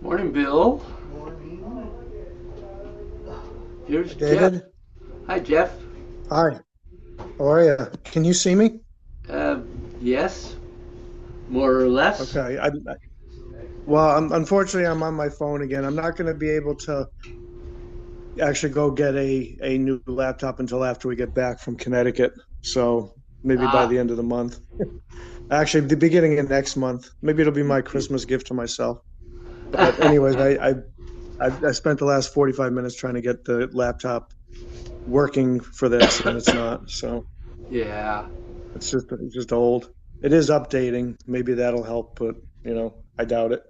Morning, Bill. Morning. Here's Jeff. David, Hi, Jeff. hi. How are you? Can you see me? Uh, yes, more or less. Okay. Unfortunately, I'm on my phone again. I'm not going to be able to actually go get a new laptop until after we get back from Connecticut. So maybe by Ah, the end of the month. Actually, the beginning of next month. Maybe it'll be my Christmas gift to myself. But anyways, I spent the last 45 minutes trying to get the laptop working for this, and it's not. So yeah. it's just old. It is updating. Maybe that'll help, but I doubt it.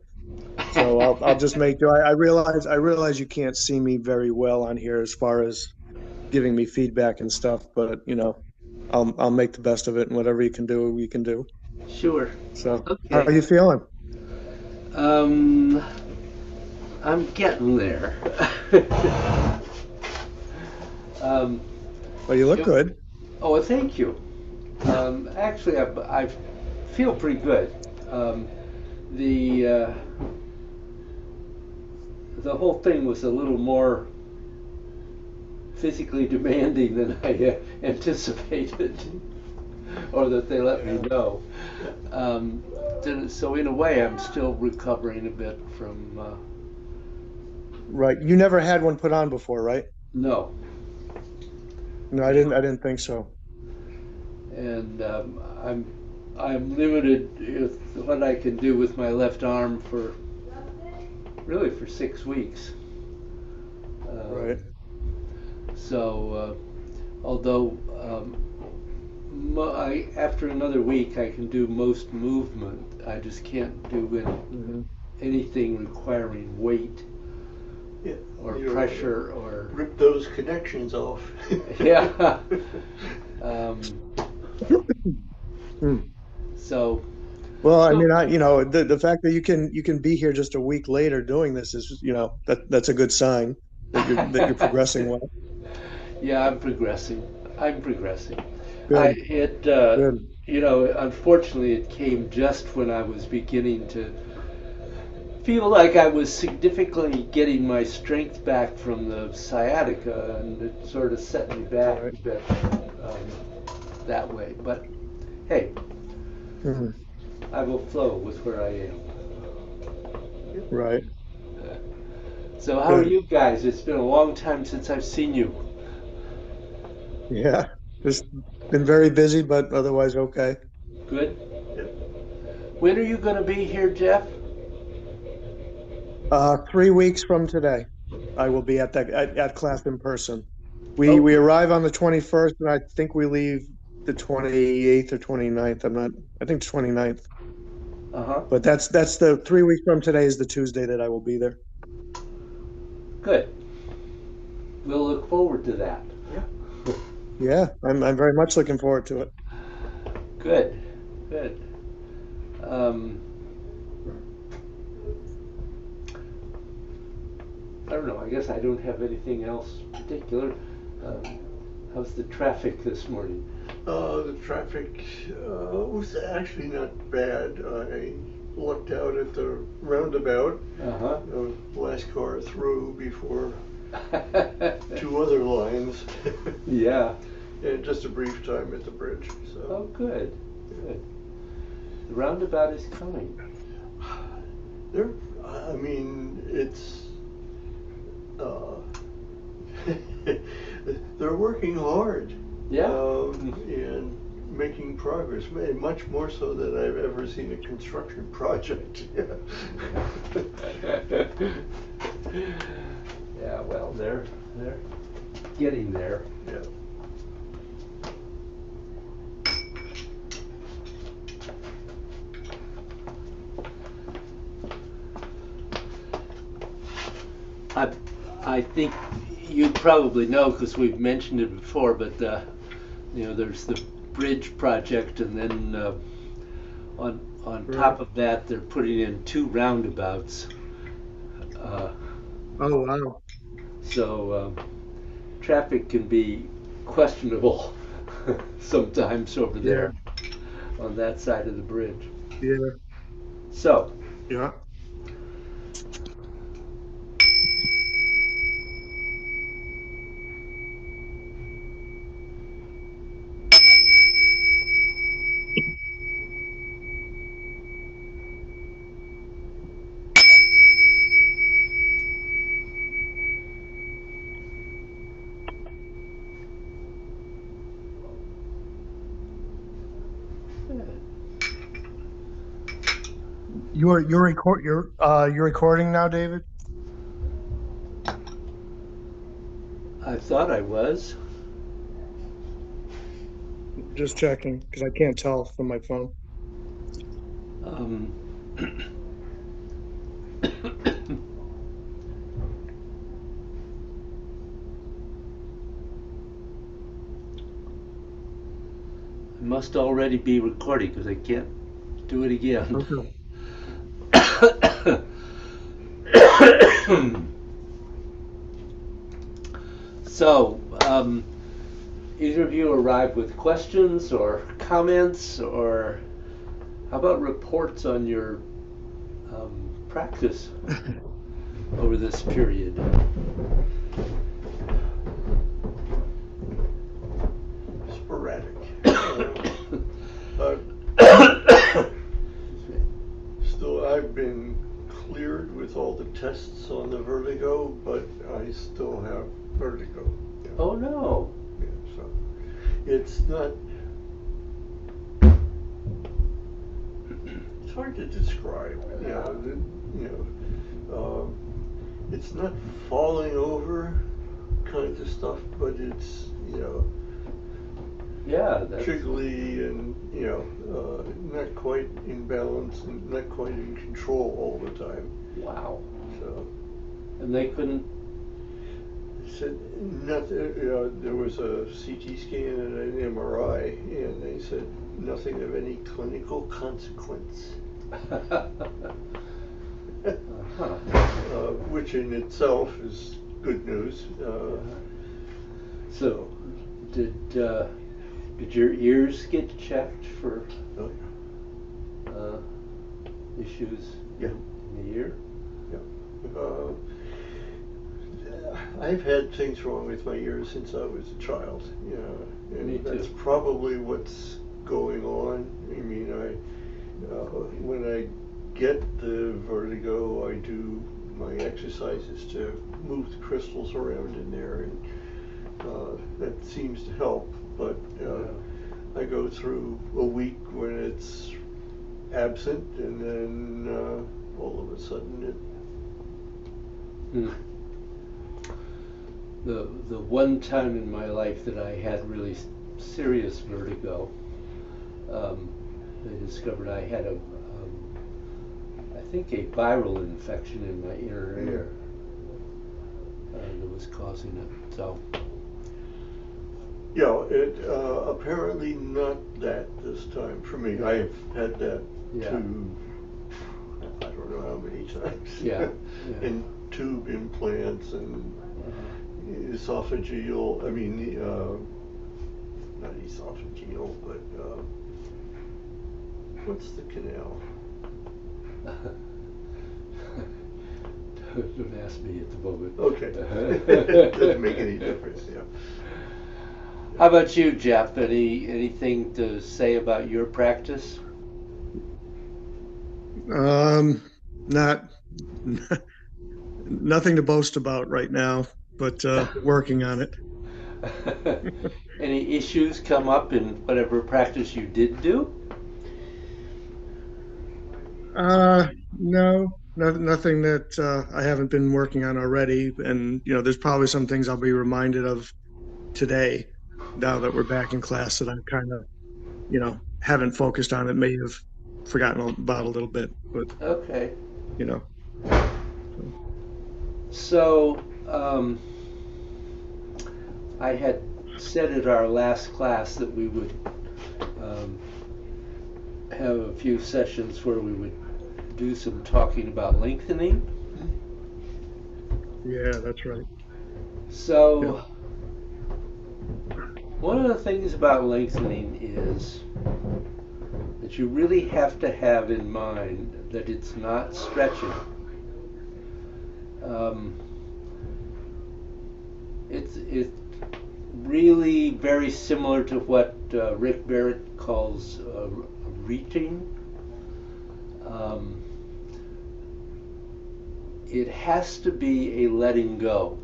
So I'll just make do. I realize you can't see me very well on here as far as giving me feedback and stuff, but I'll make the best of it, and whatever you can do, we can do. Sure. So how Okay. are you feeling? Um, I'm getting there. um, Well, you look you- good. oh, thank you. Actually, I feel pretty good. Um, the the whole thing was a little more physically demanding than I anticipated, or that they let me Yeah. know. Um, so in a way, I'm still recovering a bit from Right. You never had one put on before, right? no, No, I didn't. I didn't think so. and I'm limited with what I can do with my left arm for really for 6 weeks. Right. So although after another week I can do most movement, I just can't do Hmm. anything requiring weight Yeah. or You pressure or rip those connections off. yeah. um, Hmm. so Well, I so mean, the fact that you can be here just a week later doing this is, that's a good sign that you're progressing well. yeah, I'm progressing. I'm progressing. I Good. it Good. unfortunately it came just when I was beginning to feel like I was significantly getting my strength back from the sciatica, and it sort of set me back Right. a bit um, that way. But hey, Mhm. I will flow with where I am. Right. So, how are Good. you guys? It's been a long time since I've seen you. Yeah. Just been very busy, but otherwise okay. Good. Yep. When are you going to be here, Jeff? 3 weeks from today, I will be at class in person. We Okay. arrive on the 21st, and I think we leave the 28th or 29th. I think 29th. Uh huh. But that's the 3 weeks from today is the Tuesday that I will be there. Good. We'll look forward to that. Yeah. Yeah, I'm very much looking forward to it. Good. Good. Um, I don't know. I guess I don't have anything else particular. Um, how's the traffic this morning? The traffic was actually not bad. I looked out at the roundabout, Uh the last car through before huh. two other lines, Yeah. and just a brief time at the bridge. Oh, So good. Good. The roundabout is coming. there, I mean, it's uh, they're working hard, Yeah. and making progress, much more so than I've ever seen a construction project. Yeah. Well, they're getting there. Yeah. I I think you probably know because we've mentioned it before, but there's the bridge project, and then on top Right. of that, they're putting in two roundabouts. Uh, Oh, wow. so traffic can be questionable sometimes over Yeah. there. on that side of the bridge. Yeah. So, Yeah. You're recording now, David? I thought I was. Just checking because I can't tell from my phone. Um, I must already be recording because I can't do it again. Okay. So, either of you arrived with questions or comments, or how about reports on your practice over this period? Sporadic. Still, I've been cleared with all the tests on the vertigo, but I still have vertigo. Yeah. Oh no. Yeah, so it's not. It's hard to describe. It's not falling over kinds of stuff, but it's Yeah, that's, jiggly and not quite in balance and not quite in control all the time. wow. So And they couldn't. said nothing. There was a CT scan and an MRI, and they said nothing of any clinical consequence. Which in itself is good news. So, did your ears get checked for Oh, issues yeah. in the ear? I've had things wrong with my ears since I was a child. And Me that's too. probably what's going on. I mean, when I get the vertigo, I do my exercises to move the crystals around in there, and that seems to help. But I go through a week when it's absent, and then all of a sudden it. The one time in my life that I had really serious vertigo, they discovered I had I think a viral infection in my inner ear that was causing it. So. Yeah, it apparently not that this time for me. I've had that too. I don't know how many times. Yeah. And tube implants and esophageal. I mean, not esophageal, but what's the canal? Don't ask me at the moment. Okay. Doesn't make any difference. Yeah. How about you, Jeff? Anything to say about your practice? Not nothing to boast about right now, but working on it. Any issues come up in whatever practice you did do? No, nothing that I haven't been working on already. And there's probably some things I'll be reminded of today, now that we're back in class, that I kind of, haven't focused on it, may have forgotten about a little bit, but Okay. So. So, I had said at our last class that we would have a few sessions where we would do some talking about lengthening. Yeah, that's right. So, one of the things about lengthening is that you really have to have in mind that it's not stretching. It's really very similar to what Rick Barrett calls reaching. It has to be a letting go.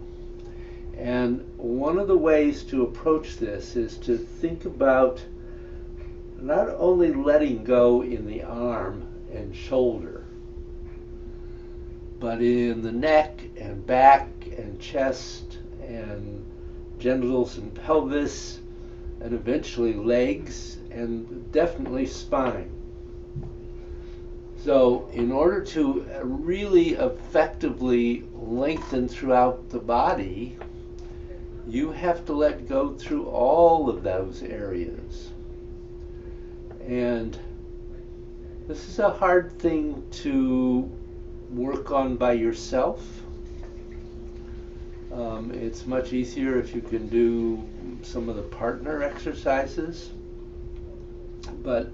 And one of the ways to approach this is to think about not only letting go in the arm and shoulder, but in the neck and back and chest and genitals and pelvis, and eventually legs, and definitely spine. So in order to really effectively lengthen throughout the body, you have to let go through all of those areas. And this is a hard thing to work on by yourself. It's much easier if you can do some of the partner exercises. But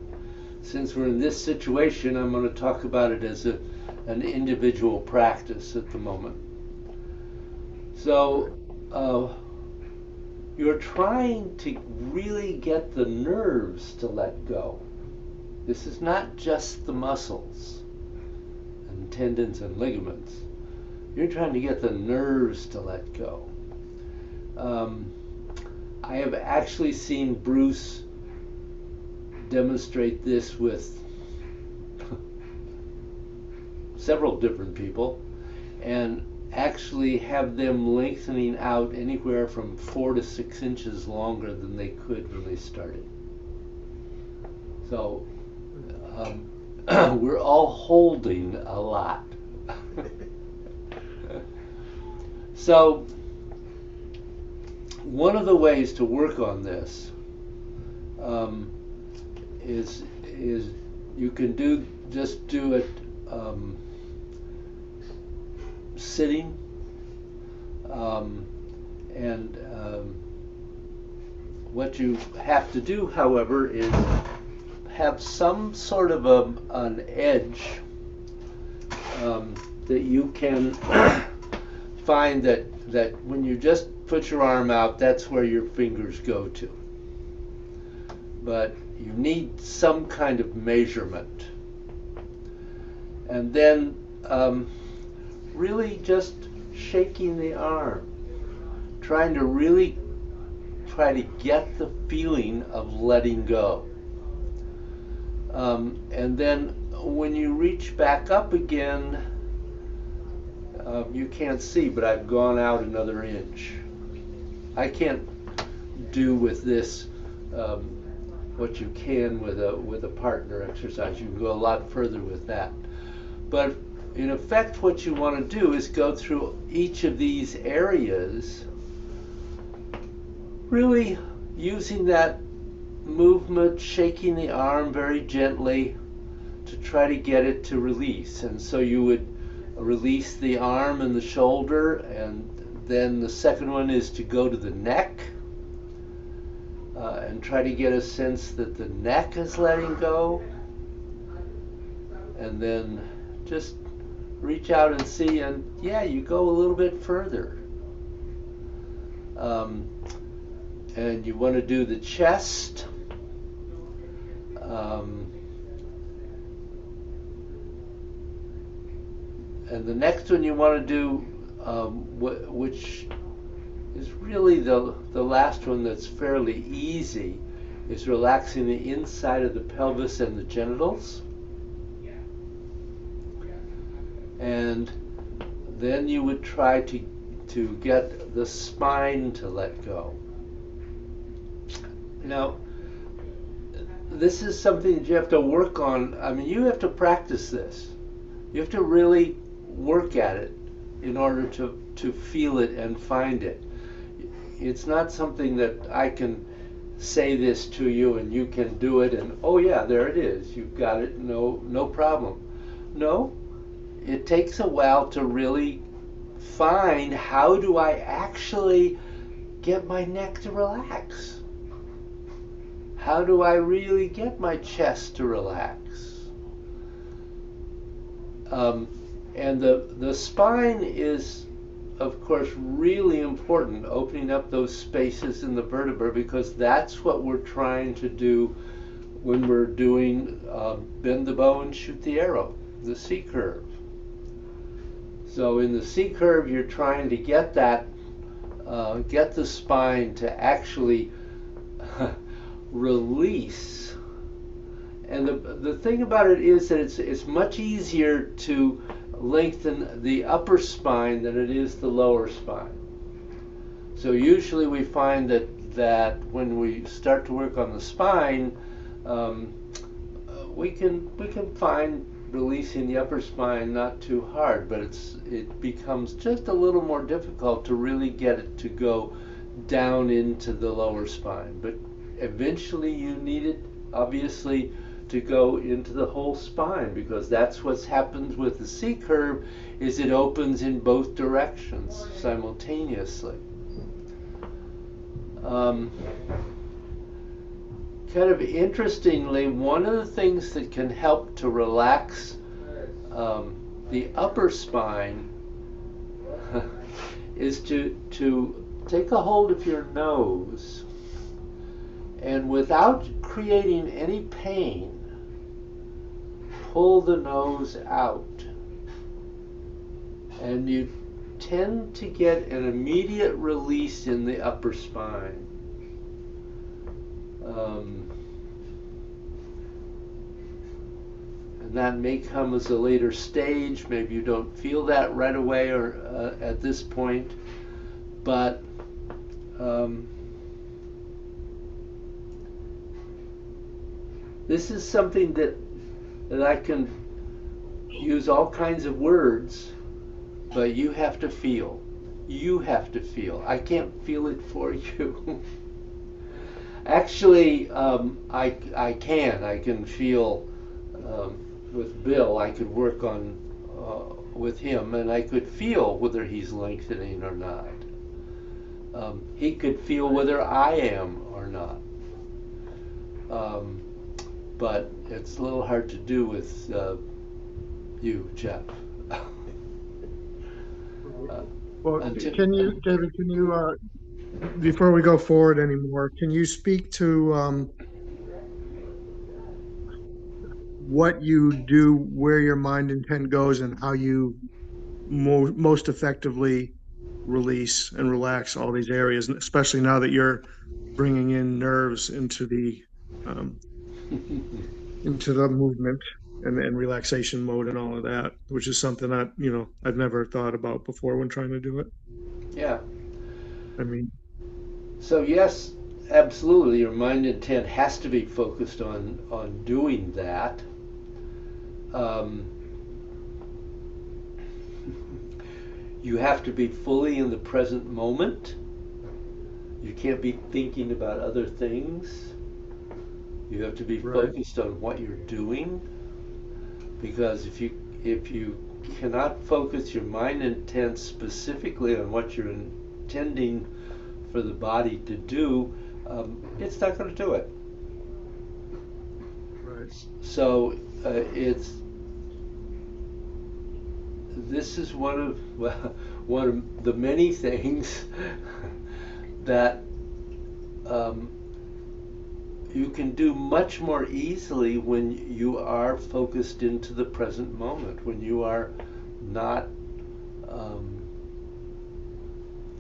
since we're in this situation, I'm going to talk about it as an individual practice at the moment. So you're trying to really get the nerves to let go. This is not just the muscles and tendons and ligaments. You're trying to get the nerves to let go. I have actually seen Bruce demonstrate this with several different people, and actually have them lengthening out anywhere from 4 to 6 inches longer than they could when they started. So we're all holding a lot. So one of the ways to work on this is you can just do it sitting, and what you have to do, however, is have some sort of an edge that you can find that when you just put your arm out, that's where your fingers go to. But you need some kind of measurement. And then really just shaking the arm, trying to really try to get the feeling of letting go. And then when you reach back up again, you can't see, but I've gone out another inch. I can't do with this what you can with a partner exercise. You can go a lot further with that. But in effect, what you want to do is go through each of these areas, really using that movement, shaking the arm very gently to try to get it to release. And so you would release the arm and the shoulder, and then the second one is to go to the neck and try to get a sense that the neck is letting go, and then just reach out and see, and yeah, you go a little bit further. And you want to do the chest. And the next one you want to do, which is really the last one that's fairly easy, is relaxing the inside of the pelvis and the genitals. And then you would try to get the spine to let go. Now, this is something that you have to work on. I mean, you have to practice this. You have to really work at it in order to feel it and find it. It's not something that I can say this to you and you can do it and, oh yeah, there it is. You've got it, no problem. No, it takes a while to really find, how do I actually get my neck to relax? how do I really get my chest to relax? And the spine is, of course, really important, opening up those spaces in the vertebra, because that's what we're trying to do when we're doing bend the bow and shoot the arrow, the C curve. So in the C curve, you're trying to get that, get the spine to actually release. And the thing about it is that it's much easier to lengthen the upper spine than it is the lower spine. So usually we find that when we start to work on the spine, we can find releasing the upper spine not too hard, but it becomes just a little more difficult to really get it to go down into the lower spine. But eventually you need it, obviously, to go into the whole spine, because that's what happens with the C curve, is it opens in both directions simultaneously. Kind of interestingly, one of the things that can help to relax the upper spine is to take a hold of your nose, and without creating any pain, pull the nose out. And you tend to get an immediate release in the upper spine. And that may come as a later stage. Maybe you don't feel that right away or at this point, but this is something that I can use all kinds of words, but you have to feel. You have to feel. I can't feel it for you. Actually, I can feel with Bill. I could work on with him, and I could feel whether he's lengthening or not. He could feel whether I am or not. But it's a little hard to do with you, Jeff. Well, can you, David, before we go forward anymore, can you speak to what you do, where your mind intent goes, and how you most effectively release and relax all these areas, especially now that you're bringing in nerves into the movement and relaxation mode and all of that, which is something that, I've never thought about before when trying to do it. Yeah. I mean, so yes, absolutely, your mind intent has to be focused on doing that. You have to be fully in the present moment. You can't be thinking about other things. You have to be focused on what you're doing, because if you cannot focus your mind intent specifically on what you're intending for the body to do, it's not going to do it. Right. So this is one of the many things that you can do much more easily when you are focused into the present moment, when you are not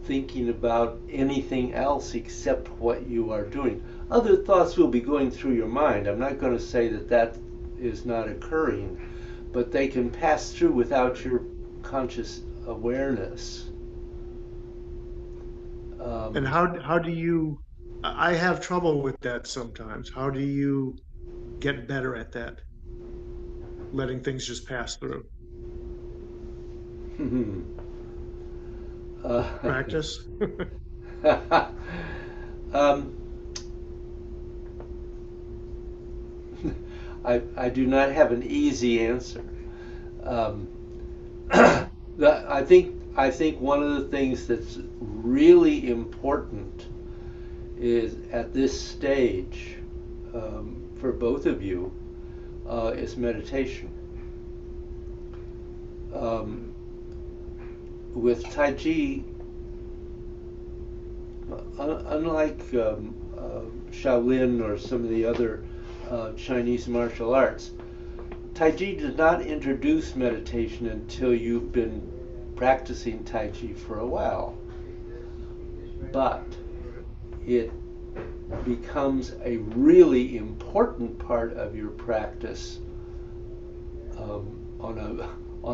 thinking about anything else except what you are doing. Other thoughts will be going through your mind. I'm not going to say that is not occurring, but they can pass through without your conscious awareness. And how do you, I have trouble with that sometimes. How do you get better at that? Letting things just pass through. Practice? I do not have an easy answer. I think one of the things that's really important is, at this stage, for both of you is meditation. With Tai Chi, unlike Shaolin or some of the other Chinese martial arts, Tai Chi does not introduce meditation until you've been practicing Tai Chi for a while. But it becomes a really important part of your practice on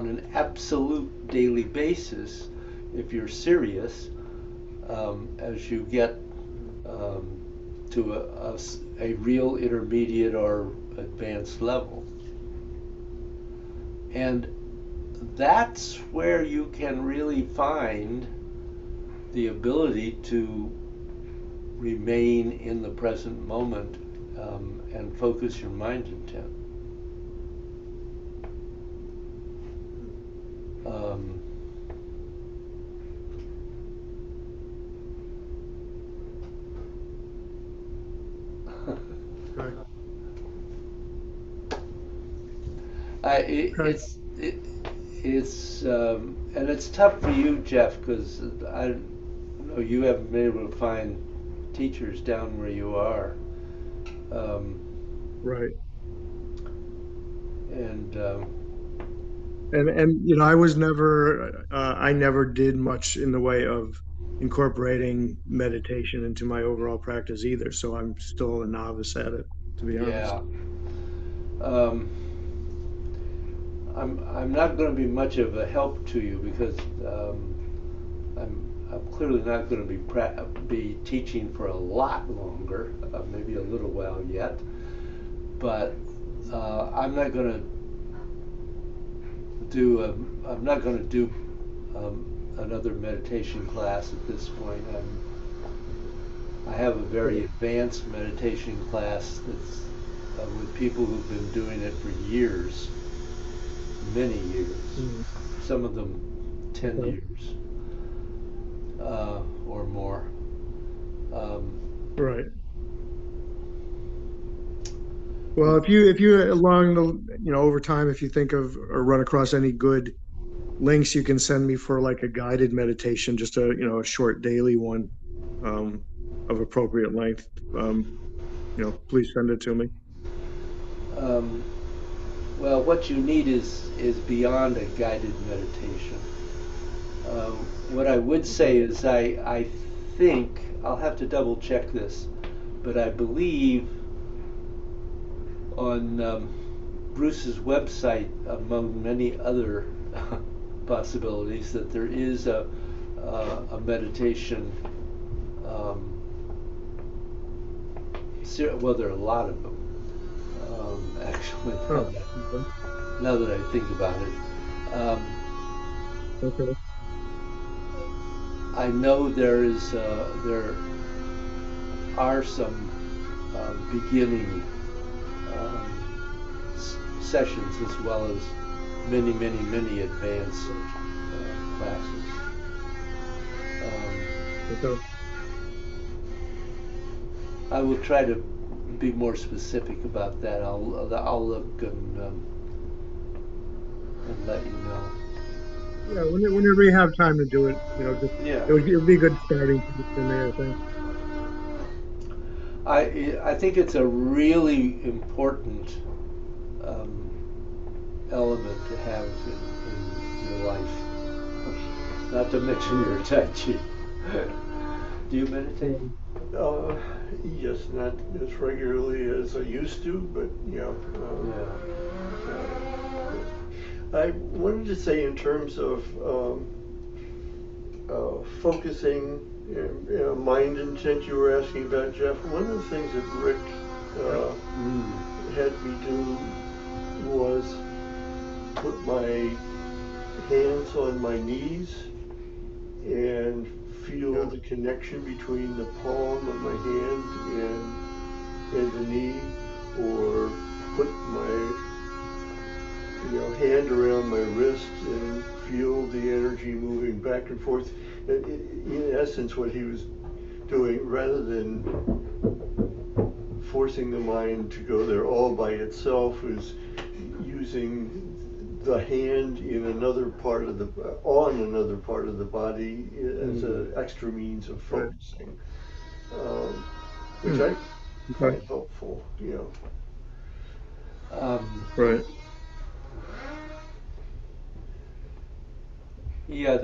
an absolute daily basis if you're serious as you get to a real intermediate or advanced level. And that's where you can really find the ability to remain in the present moment and focus your mind intent. And it's tough for you, Jeff, because I know you haven't been able to find teachers down where you are. Right. And you know, I never did much in the way of incorporating meditation into my overall practice either. So I'm still a novice at it, to be honest. yeah. I'm not going to be much of a help to you because I'm clearly not going to be teaching for a lot longer, maybe a little while yet. But I'm not going to do another meditation class at this point. I have a very advanced meditation class that's with people who've been doing it for years. Many years, some of them 10 years or more. Right. Well, if you along the over time, if you think of or run across any good links, you can send me for like a guided meditation, just a short daily one of appropriate length. Please send it to me. Well, what you need is beyond a guided meditation. What I would say is I think, I'll have to double check this, but I believe on Bruce's website, among many other possibilities, that there is a meditation. Well, there are a lot of them. Actually, now that I think about it, Okay. I know there are some beginning sessions as well as many advanced classes. Okay. I will try to be more specific about that. I'll look and let you know. Yeah, whenever you have time to do it, Yeah. it would be a good starting point for me, I think. I think it's a really important element to have in your life. Not to mention your Tai Chi. Do you meditate? Yes, not as regularly as I used to, but I wanted to say in terms of focusing mind intent you were asking about, Jeff, one of the things that Rick had me do was put my hands on my knees and feel the connection between the palm of my hand and the knee, or put my hand around my wrist and feel the energy moving back and forth. In essence, what he was doing, rather than forcing the mind to go there all by itself is using the hand in another part of the on another part of the body as an extra means of focusing, which I find helpful. Right. Yeah,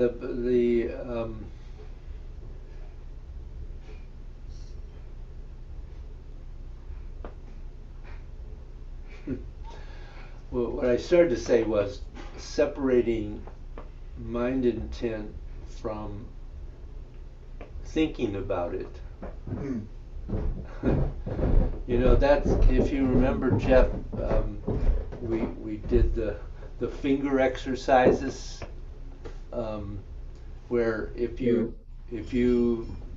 well, what I started to say was separating mind intent from thinking about it. That's, if you remember, Jeff, we did the finger exercises, where if you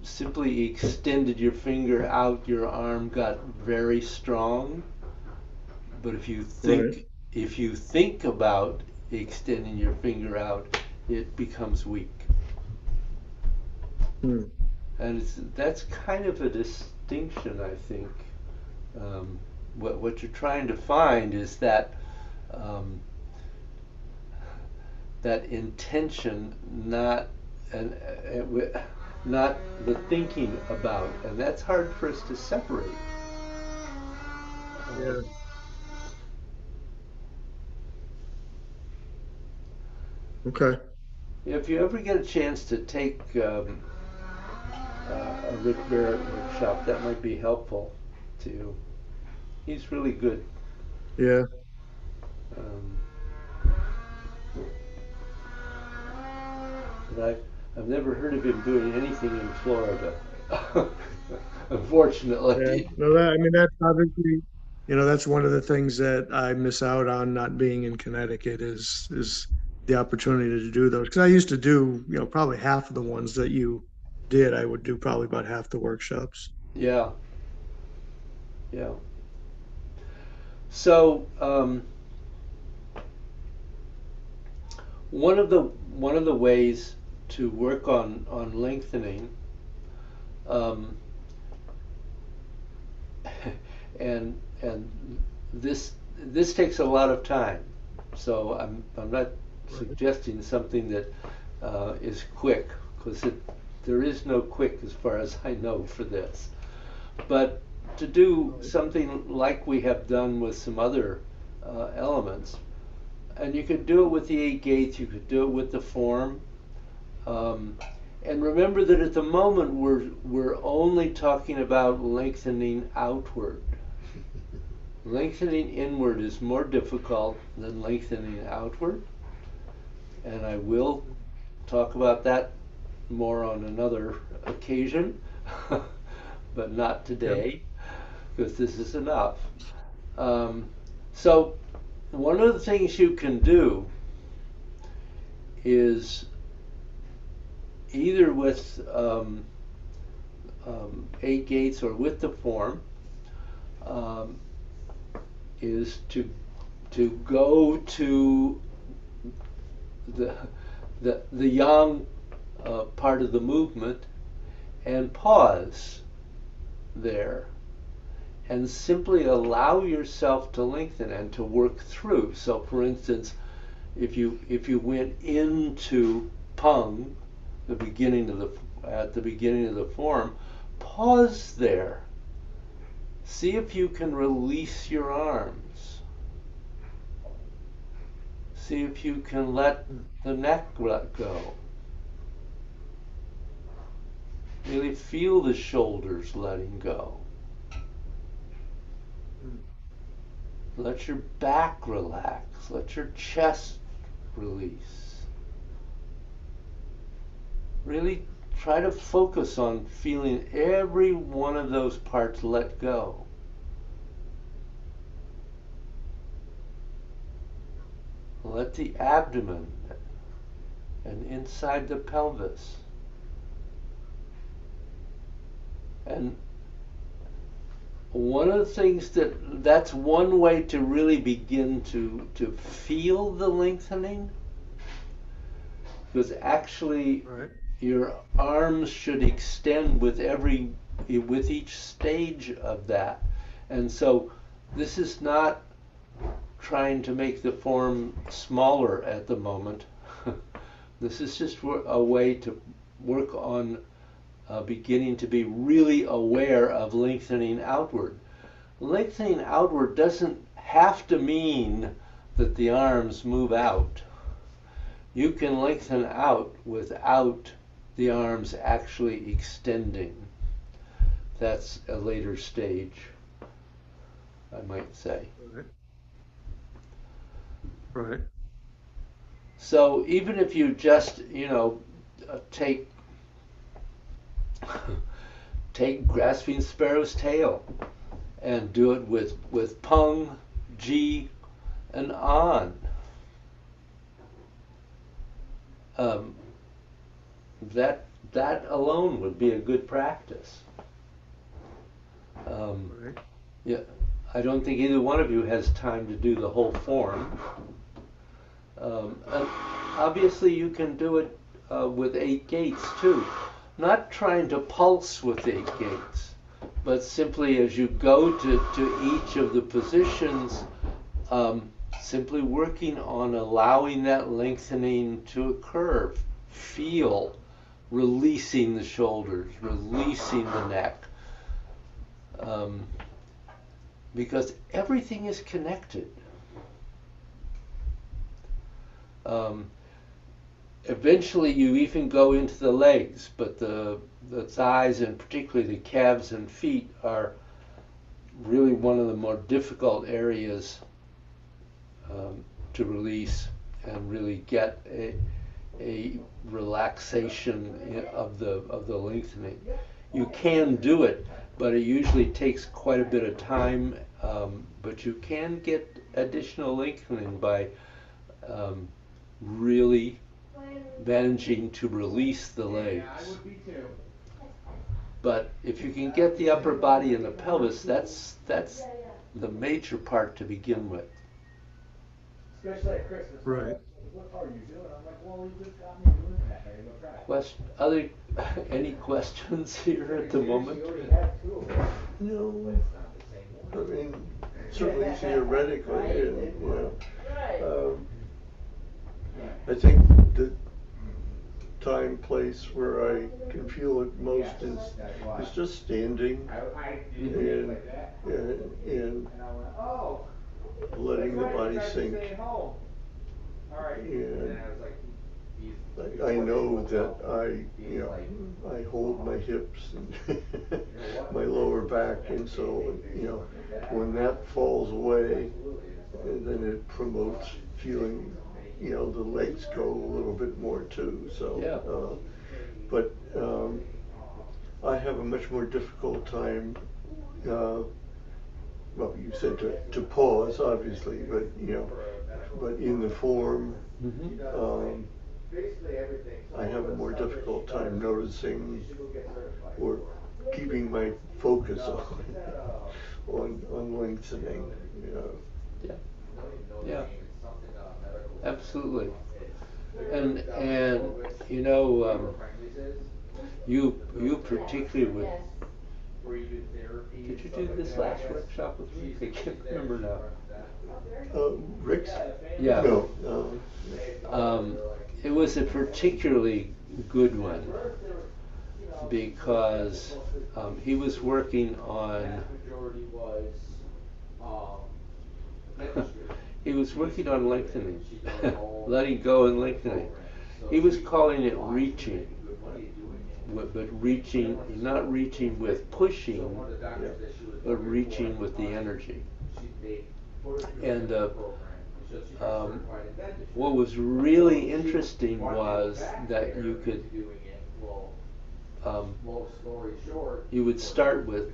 simply extended your finger out, your arm got very strong. But if you think about extending your finger out, it becomes weak. And that's kind of a distinction, I think. What you're trying to find is that that intention, not the thinking about, and that's hard for us to separate. Yeah. Okay. If you ever get a chance to take a Rick Barrett workshop, that might be helpful to you. He's really good. Yeah. But I've never heard of him doing anything in Florida, unfortunately. Yeah. No, I mean, that's obviously, that's one of the things that I miss out on not being in Connecticut is the opportunity to do those. Because I used to do, probably half of the ones that you did. I would do probably about half the workshops. Yeah. Yeah. So one of the ways to work on lengthening, and this takes a lot of time. So I'm not suggesting something that is quick, because there is no quick as far as I know for this. But to do something like we have done with some other elements, and you could do it with the 8 gates, you could do it with the form, and remember that at the moment we're only talking about lengthening outward. Lengthening inward is more difficult than lengthening outward, and I will talk about that more on another occasion, but not today, because this is enough. So one of the things you can do is either with 8 gates or with the form, is to go to the yang part of the movement and pause there and simply allow yourself to lengthen and to work through. So for instance, if you went into Pung, at the beginning of the form, pause there. See if you can release your arms. See if you can let the neck let go. Really feel the shoulders letting go. Let your back relax. Let your chest release. Really try to focus on feeling every one of those parts let go. Let the abdomen and inside the pelvis. And one of the things that's one way to really begin to feel the lengthening, because actually your arms should extend with each stage of that. And so this is not trying to make the form smaller at the moment. This is just a way to work on beginning to be really aware of lengthening outward. Lengthening outward doesn't have to mean that the arms move out. You can lengthen out without the arms actually extending. That's a later stage, I might say. Right. So even if you just, take Grasping Sparrow's Tail and do it with Pung, Ji, and An. That alone would be a good practice. Right. Yeah, I don't think either one of you has time to do the whole form. And obviously, you can do it with 8 gates too. Not trying to pulse with 8 gates, but simply as you go to each of the positions, simply working on allowing that lengthening to occur. Feel releasing the shoulders, releasing the neck. Because everything is connected. Eventually you even go into the legs, but the thighs and particularly the calves and feet are really one of the more difficult areas to release and really get a relaxation of the lengthening. You can do it, but it usually takes quite a bit of time, but you can get additional lengthening by really managing to release the legs. But if you can get the upper body and the pelvis, that's the major part to begin with. Especially at Christmas. Right. What are you doing? I'm like, well, you just got me doing that. There you go, try it. Any questions here at the moment? You already have 2 of them, No, but it's not the same one. I mean, certainly theoretically, and, I think the time, place where I can feel it most is just standing I and, did like that. and And I went, oh. letting the that's right, body you guys are sink. staying home. All right. And And I was like, I know that I hold my hips and my lower back, and so, when that falls away, then it promotes feeling, the legs go a little bit more too, so. Yeah. But I have a much more difficult time, well, you said to pause, obviously, but, but in the form, Mm-hmm. I have a more difficult time noticing or keeping my focus on lengthening. Yeah, absolutely. And you particularly would. Did you do this last workshop with me? I can't remember now. Rick's? Yeah. No. It was a particularly good one because he was working on lengthening, letting go and lengthening. He was calling it reaching, but reaching, not reaching with pushing, but reaching with the energy. And what was really interesting was that you could, you would start with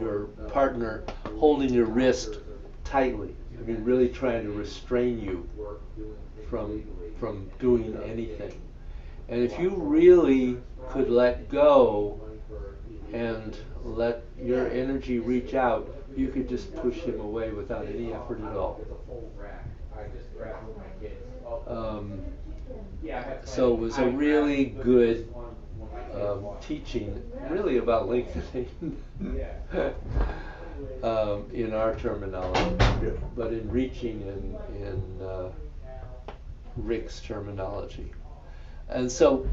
your partner holding your wrist tightly. I mean, really trying to restrain you from doing anything. And if you really could let go and let your energy reach out, you could just push him away without any effort at all. So it was a really good teaching, really about lengthening. in our terminology, Yeah. but in reaching in Rick's terminology. And so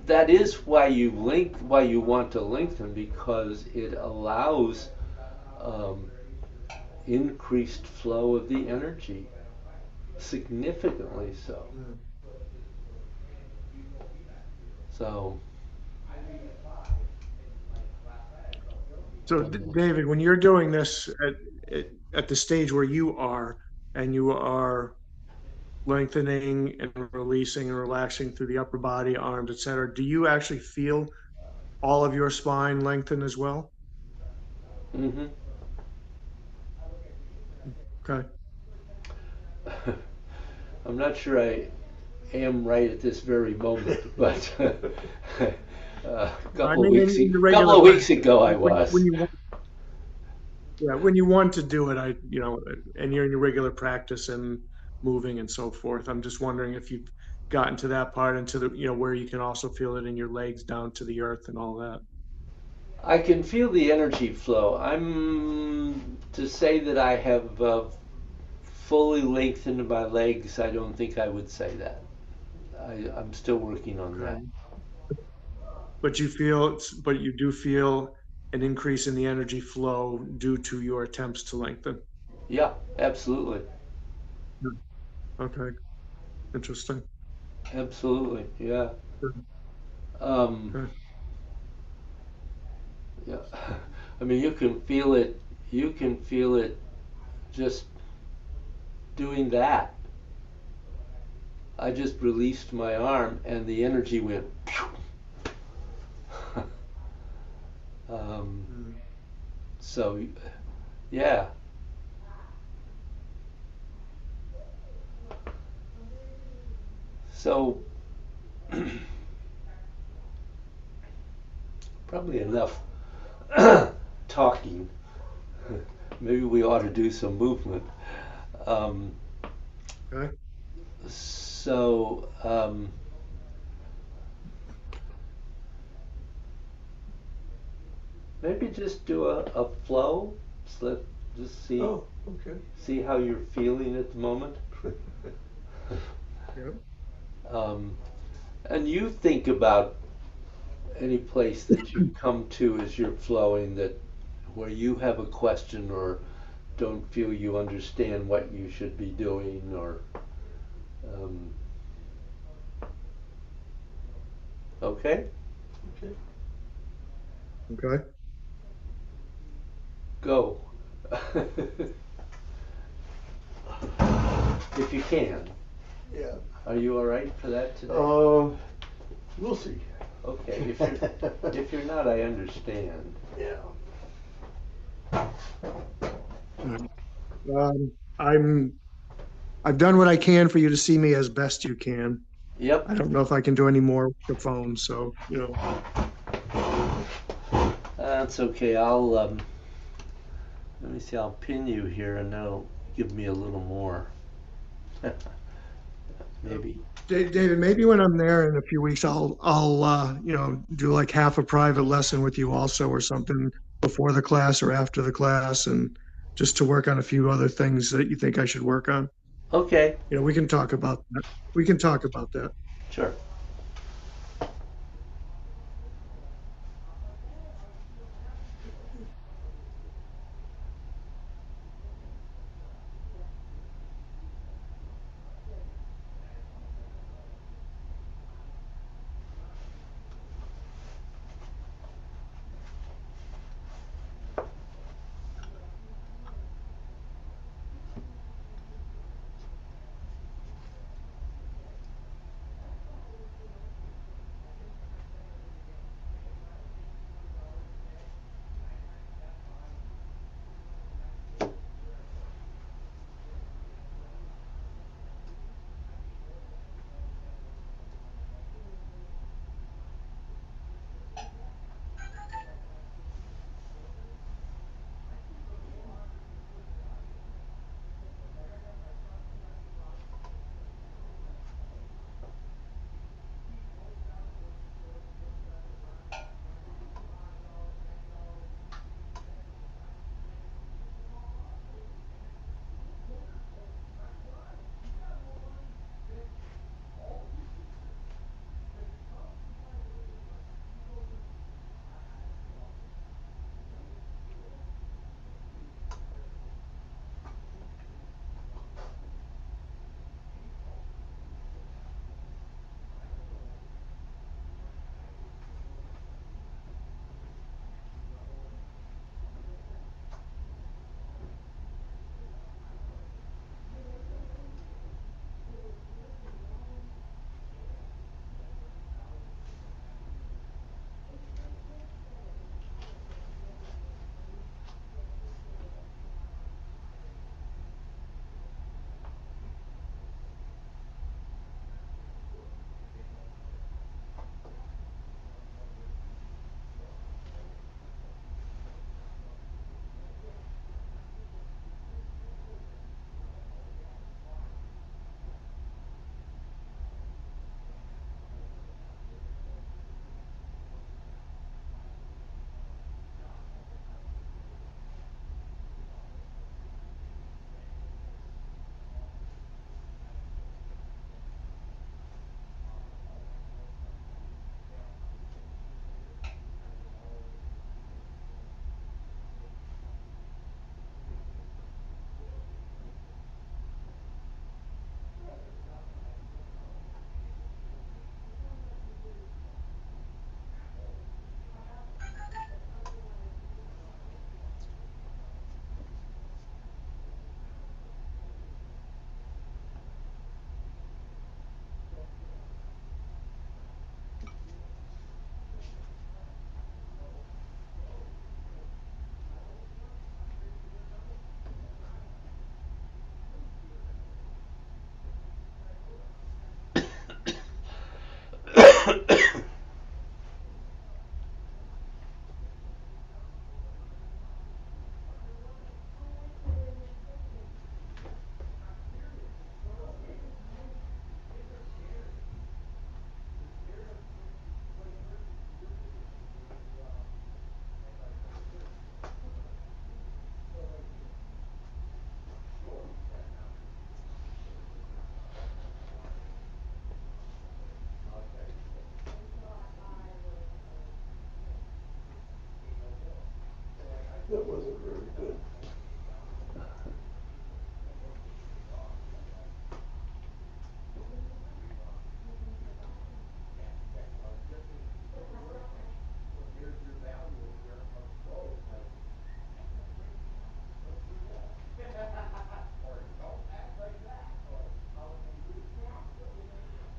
that is why why you want to lengthen, because it allows um, increased flow of the energy, significantly so. So, So, David, when you're doing this at the stage where you are, and you are lengthening and releasing and relaxing through the upper body, arms, etc., do you actually feel all of your spine lengthen as well? hmm Okay. I'm not sure I am right at this very moment, but a I couple of mean, weeks, in the couple regular of weeks practice, ago, I when was. you want, yeah, when you want to do it, and you're in your regular practice and moving and so forth. I'm just wondering if you've gotten to that part, into the, where you can also feel it in your legs down to the earth and all that. I can feel the energy flow. I'm to say that I have fully lengthened my legs. I don't think I would say that. I'm still working on Okay. that. But you do feel an increase in the energy flow due to your attempts to lengthen. Yeah, absolutely, Hmm. Okay, interesting. absolutely. Yeah. Um, Okay. yeah. I mean, you can feel it. You can feel it just doing that. I just released my arm, and the energy went. um, Mm. so, yeah. So, probably enough talking. Maybe we ought to do some movement. Um, Okay. so, maybe just do a flow. Just Oh, okay. see how you're feeling at the moment. Yeah. Um, and you think about any place that you come to as you're flowing, that where you have a question or don't feel you understand what you should be doing, or um, okay, Okay. Okay. go. If you can. Yeah. Are you all right for that today? We'll see. Okay. If you're not, I understand. Yeah. Um, I'm I've done what I can for you to see me as best you can. I Yep. don't know if I can do any more with the phone, so That's okay. I'll let me see. I'll pin you here, and that'll give me a little more. Maybe. David, maybe when I'm there in a few weeks, I'll do like half a private lesson with you also, or something, before the class or after the class, and just to work on a few other things that you think I should work on. Okay. We can talk about that. We can talk about that. Sure. That wasn't very good.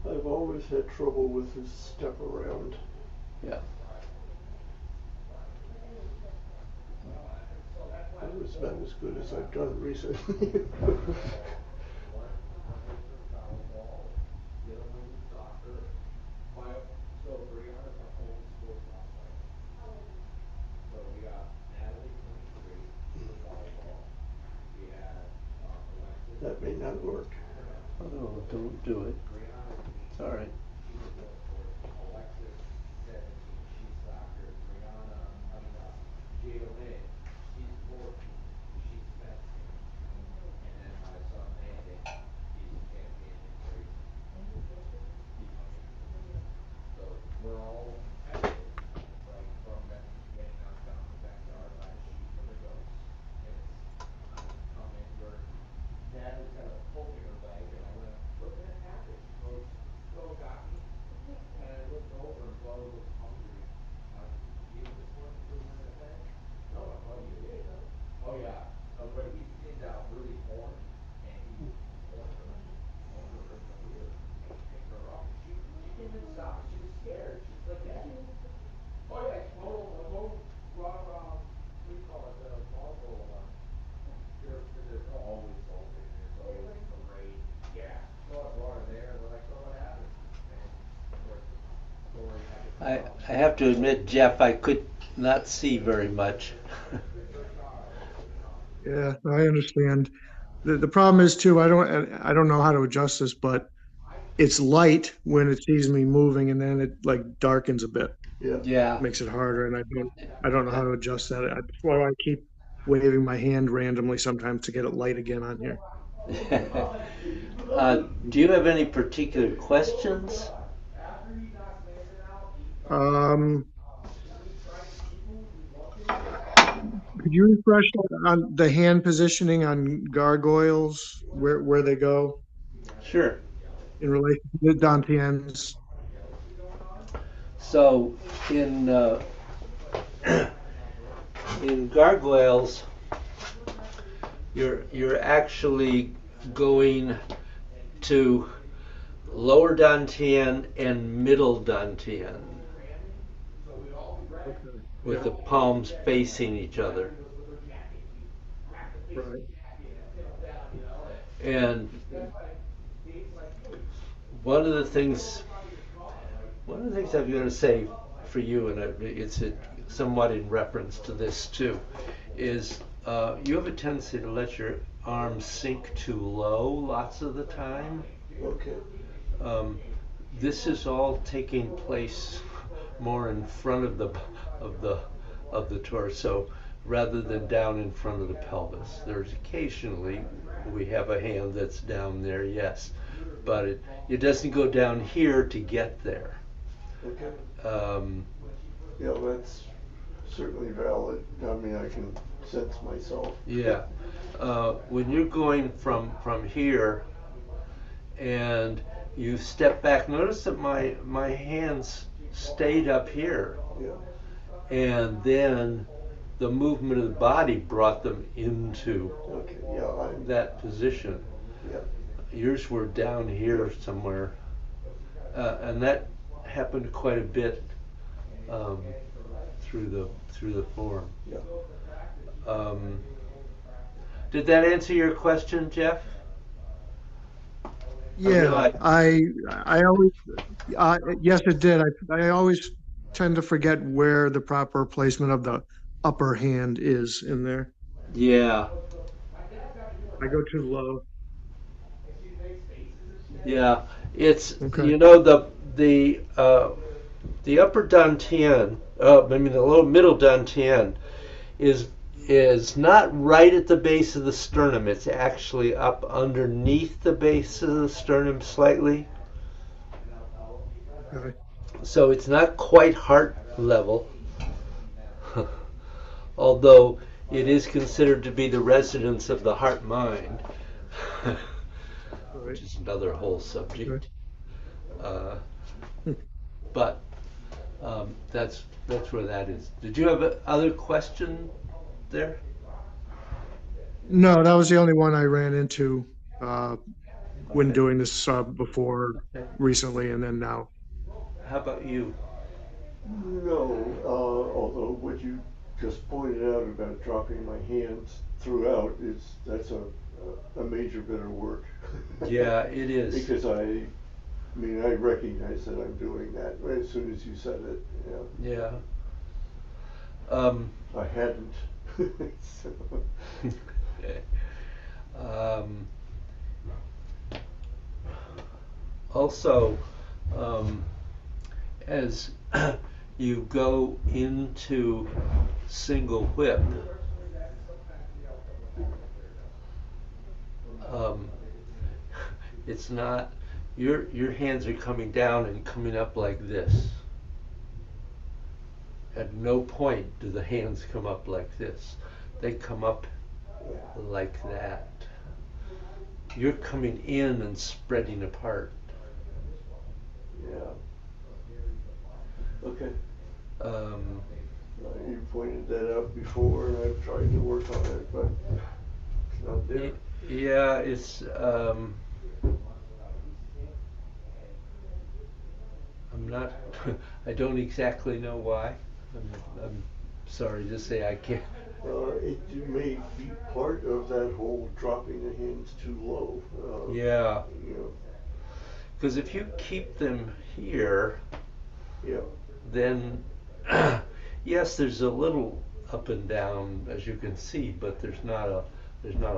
I've always had trouble with his step around. Yeah. It was about as good as I've done recently. That may not work. Oh, don't do it. It's all right. I have to admit, Jeff, I could not see very much. Yeah, I understand. The problem is too, I don't know how to adjust this, but it's light when it sees me moving and then it like darkens a bit, Yeah. Yeah. makes it harder, and I don't know how to adjust that. That's why I keep waving my hand randomly sometimes to get it light again on here. Do you have any particular questions? Um, could you refresh on the hand positioning on gargoyles, where they go Sure. in relation to Dantians? So in in gargoyles, you're actually going to lower dantian and middle dantian Okay. with the palms facing each other. Right. And one of the things I'm going to say for you, and it's somewhat in reference to this too, is you have a tendency to let your arms sink too low lots of the time. Okay. This is all taking place more in front of the torso rather than down in front of the pelvis. There's occasionally we have a hand that's down there, yes, but it doesn't go down here to get there. Okay. Yeah, that's certainly valid. I mean, I can sense myself. Yeah. When you're going from here and you step back, notice that my hands stayed up here, Yeah. and then the movement of the body brought them into Okay. Yeah. that position. Yeah. Yours were down here somewhere, and that happened quite a bit through the form. Yeah. Did that answer your question, Jeff? Yeah, I always, yes, it did. I always tend to forget where the proper placement of the upper hand is in there. Yeah. I go too low. Yeah. It's Okay. the upper dantian, I mean the middle dantian is not right at the base of the sternum. It's actually up underneath the base of the sternum slightly. Okay. So it's not quite heart level. Although it is considered to be the residence of the heart-mind, which is another whole subject. But that's where that is. Did you have other question there? No, that was the only one I ran into when doing this before Okay. recently, and then now. How about you? No, although what you just pointed out about dropping my hands throughout that's a major bit of work. Yeah, it is. Because I recognize that I'm doing that as soon as you said it. Yeah. Yeah. I hadn't. So. Also, as you go into single whip, it's not, your hands are coming down and coming up like this. At no point do the hands come up like this. They come up like that. You're coming in and spreading apart. Yeah. Okay. You pointed that out before, and I've tried to work on it, but it's not there. Yeah, it's. I'm not. I don't exactly know why. I'm sorry to say I can't. It may be part of that whole dropping the hands too low. Yeah. You know. Because if you keep them here, Yeah. then yes, there's a little up and down as you can see, but there's not a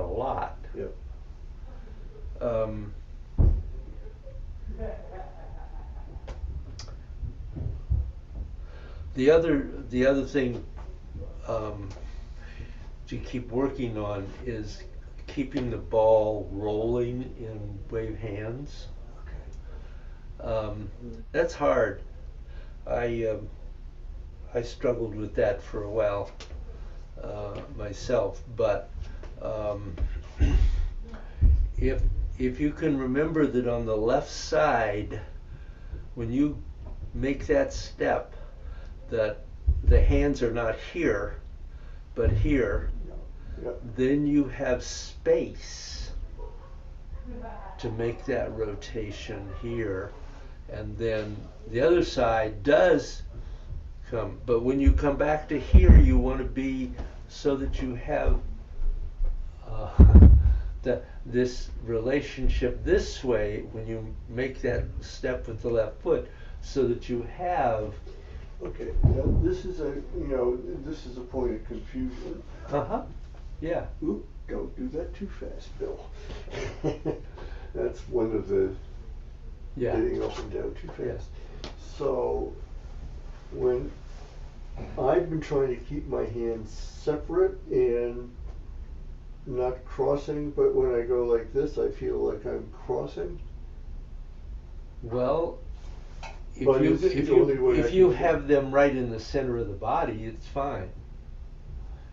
lot. Yeah. The other thing to keep working on is keeping the ball rolling in wave hands. That's hard. I struggled with that for a while myself, but if you can remember that on the left side, when you make that step, that the hands are not here, but here, then you have space to make that rotation here, and then the other side does come, but when you come back to here, you want to be so that you have this relationship this way when you make that step with the left foot, so that you have. Okay. Now this is a point of confusion. Yeah. Ooh, don't do that too fast, Bill. That's one of the getting up and down too fast. Yeah. So when I've been trying to keep my hands separate and not crossing, but when I go like this, I feel like I'm crossing. Well, if you have them right in the center of the body, it's fine.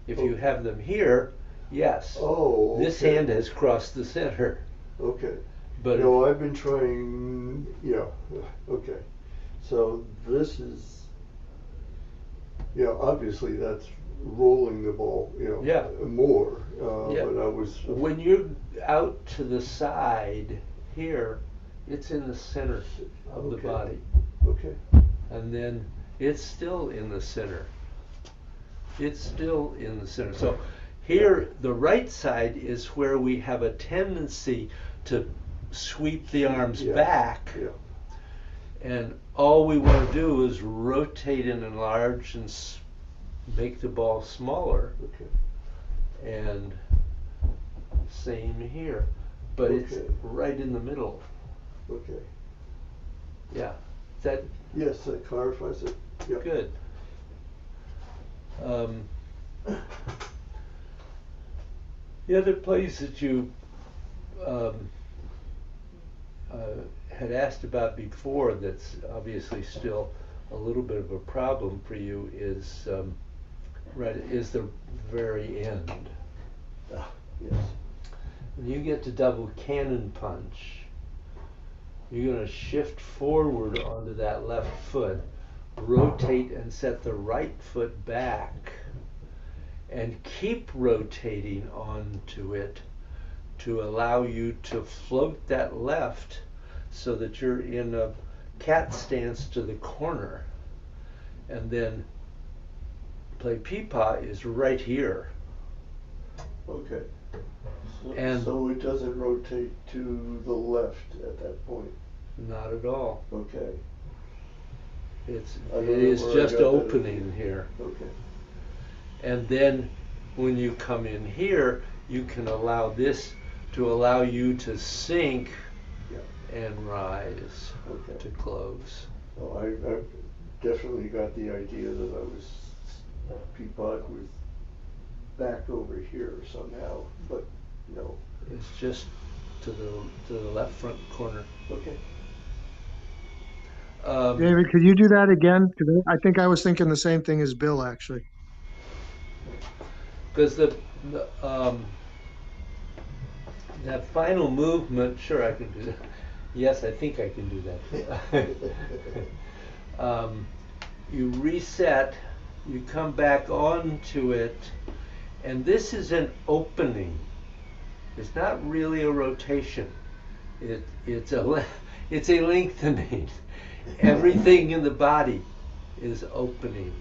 If you have them here, yes. Oh, okay. This hand has crossed the center. Okay. But no, I've been trying. Yeah. Okay. So this is. Yeah. Obviously, that's rolling the ball. Yeah. More. Yeah. But I was. When you're out to the side here, it's in the center of the body. Okay. And then it's still in the center. It's still in the center. So here, the right side is where we have a tendency to sweep the arms back. Yeah. And all we want to do is rotate and enlarge and make the ball smaller. Okay. And same here. But it's right in the middle. Okay. Yeah. That. Yes, that clarifies it. Yep. Good. The other place that you had asked about before, that's obviously still a little bit of a problem for you, is right, is the very end. Yes. When you get to double cannon punch, you're going to shift forward onto that left foot, rotate and set the right foot back, and keep rotating onto it to allow you to float that left so that you're in a cat stance to the corner. And then play peepaw is right here. Okay. And so it doesn't rotate to the left at that point. not at all. Okay. It I don't know is where I just got that opening here. Okay. And then when you come in here, you can allow this to allow you to sink and rise to close. Well, I definitely got the idea that I was peapod with back over here somehow, but no. It's just to the left front corner. Okay. David, could you do that again? 'Cause I think I was thinking the same thing as Bill, actually. Because that final movement, sure I can do that. Yes, I think I can do that. You reset, you come back onto it, and this is an opening. It's not really a rotation. It's a lengthening. Everything in the body is opening,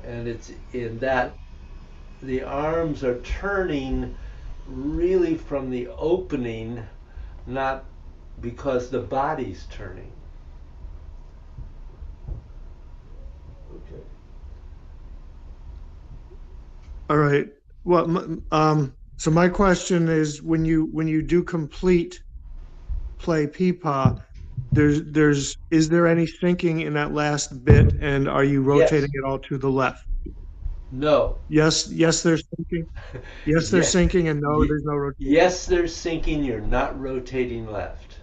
and it's in that the arms are turning really from the opening, not because the body's turning. Okay. All right. Well, so my question is, when you do complete play peepaw, is there any syncing in that last bit, and are you rotating it all to the left? No. Yes, they're syncing. Yes, they're syncing, and no, there's no rotation. Yes, they're syncing. You're not rotating left.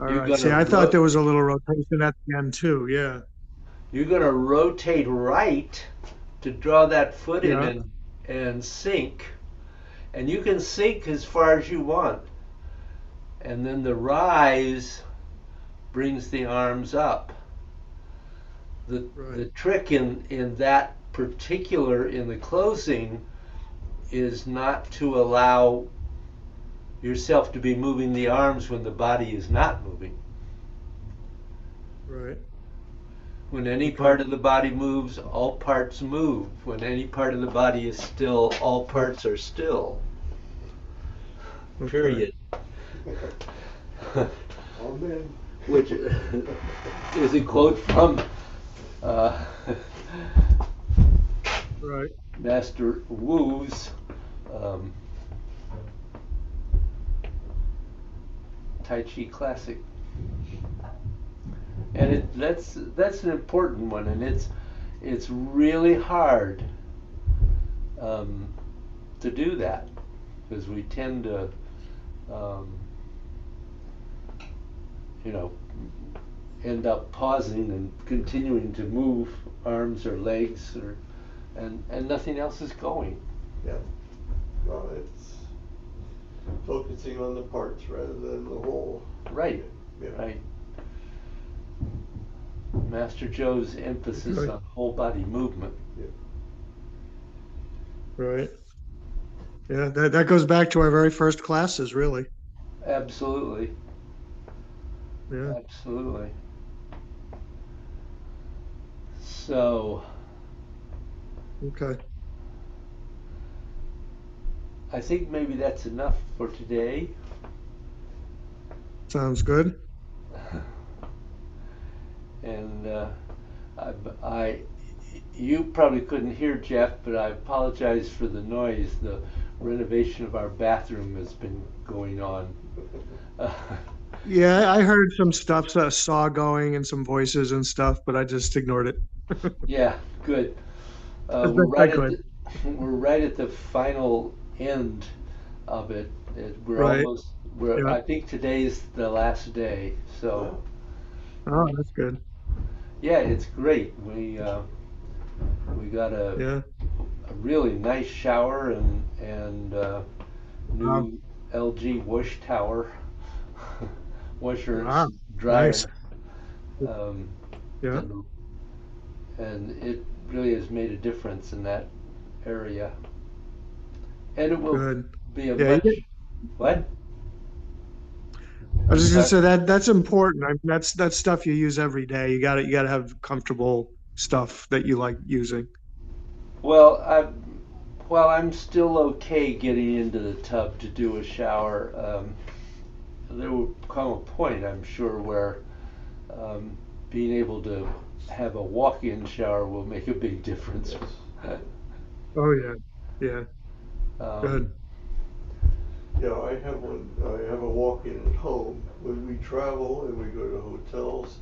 All right. See, I thought there was a little rotation at the end too. Yeah. You're going to rotate right to draw that foot in and sink, and you can sink as far as you want. And then the rise brings the arms up. The trick in that particular, in the closing, is not to allow yourself to be moving the arms when the body is not moving. Right. When any part of the body moves, all parts move. When any part of the body is still, all parts are still. Okay. Period. Amen. Which is a quote from Right. Master Wu's Tai Chi Classic, and that's an important one, and it's really hard to do that, because we tend to end up pausing and continuing to move arms or legs and nothing else is going. Yeah. Well, it's focusing on the parts rather than the whole. Right. Yeah. Right. Master Joe's emphasis on whole body movement. Yeah. Right. Yeah, that goes back to our very first classes, really. Absolutely. Yeah. Absolutely. So Okay. I think maybe that's enough for today. Sounds good. And you probably couldn't hear Jeff, but I apologize for the noise. The renovation of our bathroom has been going on. Yeah, I heard some stuff, saw going and some voices and stuff, but I just ignored it. Yeah, good. As We're best I could. we're right at the final end of it. We're Right. almost. Yeah. I think today's the last day. So Oh, that's good. yeah, it's great. We got Yeah. a really nice shower and Wow. new LG wash tower, washer and Wow. dryer, Nice. um, Yeah. and, and it really has made a difference in that area. And it will Good. be a Yeah. much what? I was I'm just gonna sorry. say that's important. That's stuff you use every day. You gotta have comfortable stuff that you like using. Well, I'm still okay getting into the tub to do a shower. There will come a point, I'm sure, where um, being able to have a walk-in shower will make a big difference. Yes. Oh yeah. Yeah. um, Good. Yeah, I have a walk-in at home. When we travel and we go to hotels,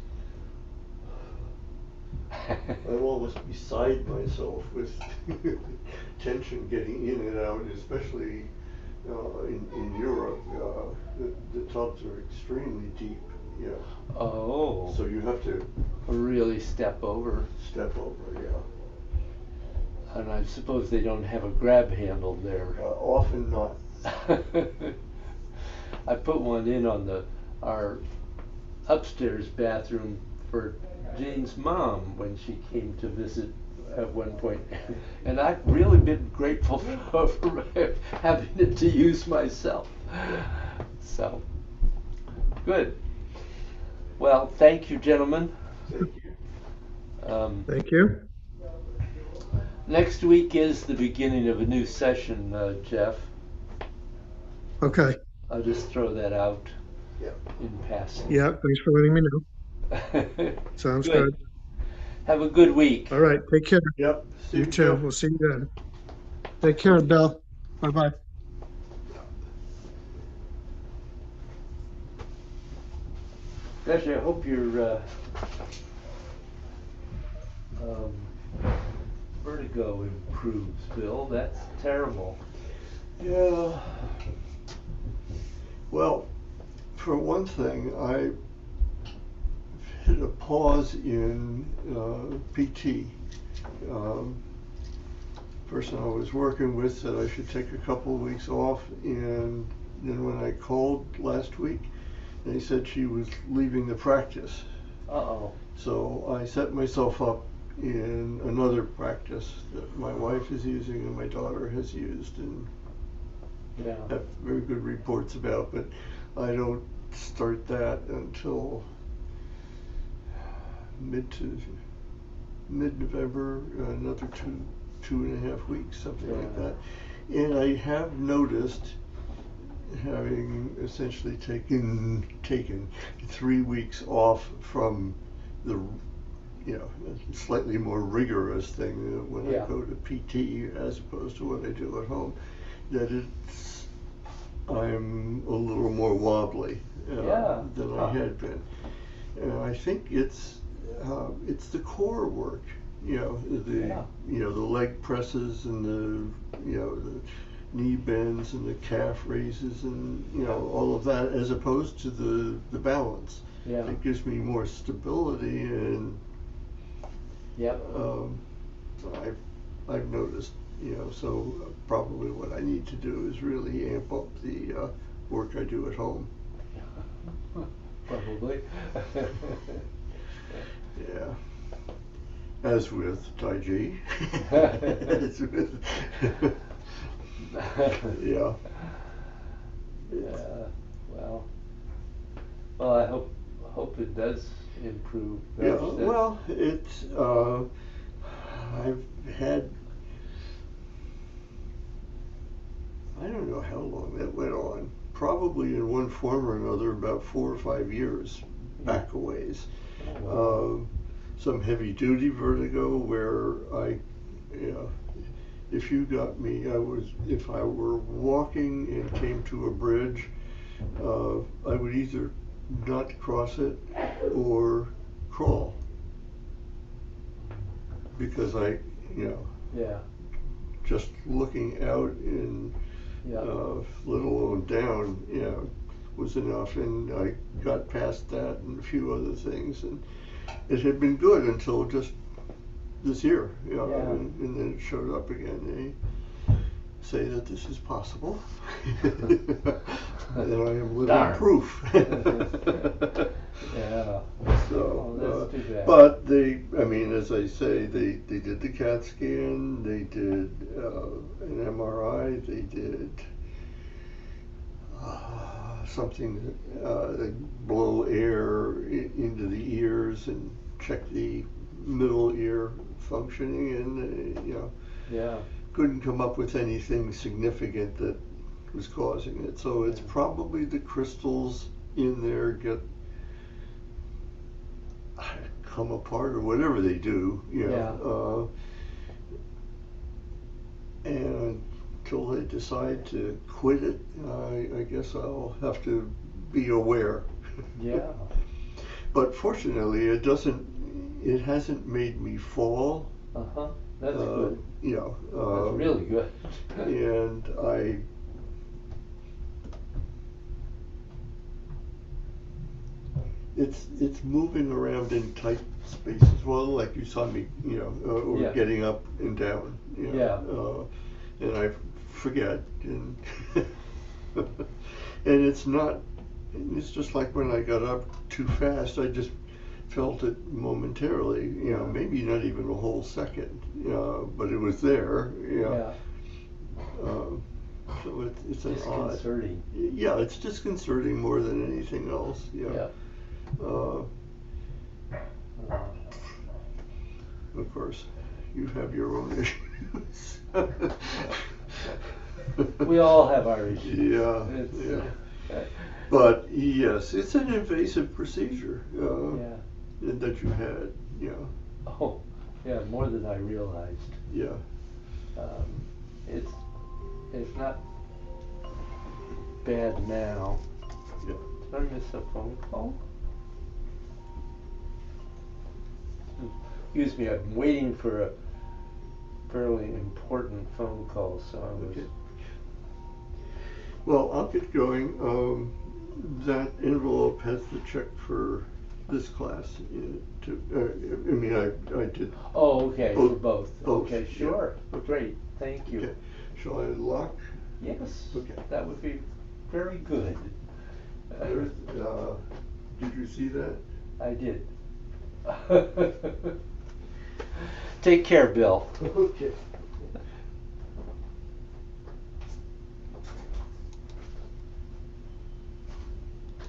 I'm almost beside myself with tension getting in and out, especially in Europe. The tubs are extremely deep, yeah. oh, So you have to really step over. step over, yeah. And I suppose they don't have a grab handle there. Often not. I put one in on our upstairs bathroom for Jane's mom when she came to visit at one point, and I've really been grateful for having it to use myself. So, good. Well, thank you, gentlemen. Thank you. Thank you. Next week is the beginning of a new session, Jeff. Okay. I'll just throw that out Yeah. in passing. Yeah. Thanks for letting me know. Sounds Good. good. Have a good week. All right. Take care. Yep. You Steve, too. Jeff. We'll see you then. Take care, Bill. Bye bye. Gosh, I hope your um, vertigo improves, Bill. That's terrible. Yeah. Well, for one thing, I hit a pause in PT. Person I was working with said I should take a couple of weeks off, and then when I called last week, they said she was leaving the practice. Uh-oh. So I set myself up in another practice that my wife is using and my daughter has used and Yeah. have very good reports about, but I don't start that until mid-November, another two and a half weeks, something like Yeah. that. And I have noticed, having essentially taken 3 weeks off from the slightly more rigorous thing when Yeah. I go to PT as opposed to what I do at home, that I'm a little more wobbly Yeah. than I had been. I think it's the core work, Yeah. the leg presses and the knee bends and the calf raises and all of that, as opposed to the balance. Yeah. It gives me more stability, and Yep. I've noticed, so probably what I need to do is really amp up the work I do at home. Probably. Yeah. As with Taiji. As with yeah. Yeah. Well, I hope it does improve. Yeah, Gosh, that's- well, it's I've had, I don't know how long that went on, probably in one form or another about 4 or 5 years back a ways. Oh, wow. Some heavy duty vertigo where if you got me, if I were walking and came to a bridge, I would either not cross it or crawl, because Yeah. just looking out and Yeah. let alone down, was enough. And I got past that and a few other things, and it had been good until just this year, you know, Yeah. and then it showed up again. They say that this is possible, and I am living Darn. proof. Yeah. So, Oh, that's too bad. but they, I mean, as I say, they did the CAT scan, they did an MRI, they did something that they blow air into the ears and check the middle ear functioning, and you know, Yeah. couldn't come up with anything significant that was causing it. So it's probably the crystals in there get come apart or whatever they do, you know. And until they decide to quit it, I guess I'll have to be aware. Yeah. But fortunately, it hasn't made me fall. Uh-huh. That's good. You know. That's really good. And it's moving around in tight spaces. Well, like you saw me, you know, or Yeah. getting up and down. You know, and I forget, and and it's not. It's just like when I got up too fast. I just felt it momentarily. You know, maybe not even a whole second. But it was there. You know. So it's an odd. Disconcerting. Yeah, it's disconcerting more than anything else. Yeah. Of course, you have your own issues. We all have our issues. Yeah, It's, yeah. But yes, it's an invasive procedure that you had. Yeah. Oh, yeah, more than I realized. Yeah. It's not bad now. Yeah. Did I miss a phone call? Excuse me, I'm waiting for a fairly important phone call, so I was. Okay. Well, I'll get going. That envelope has the check for this class. I mean, I did. Oh, okay, for Both. both. Okay, Yeah. sure. Okay. Great, thank you. Okay. Shall I lock? Yes, Okay. that would be very good. Did you see that? I did. Take care, Bill. Okay.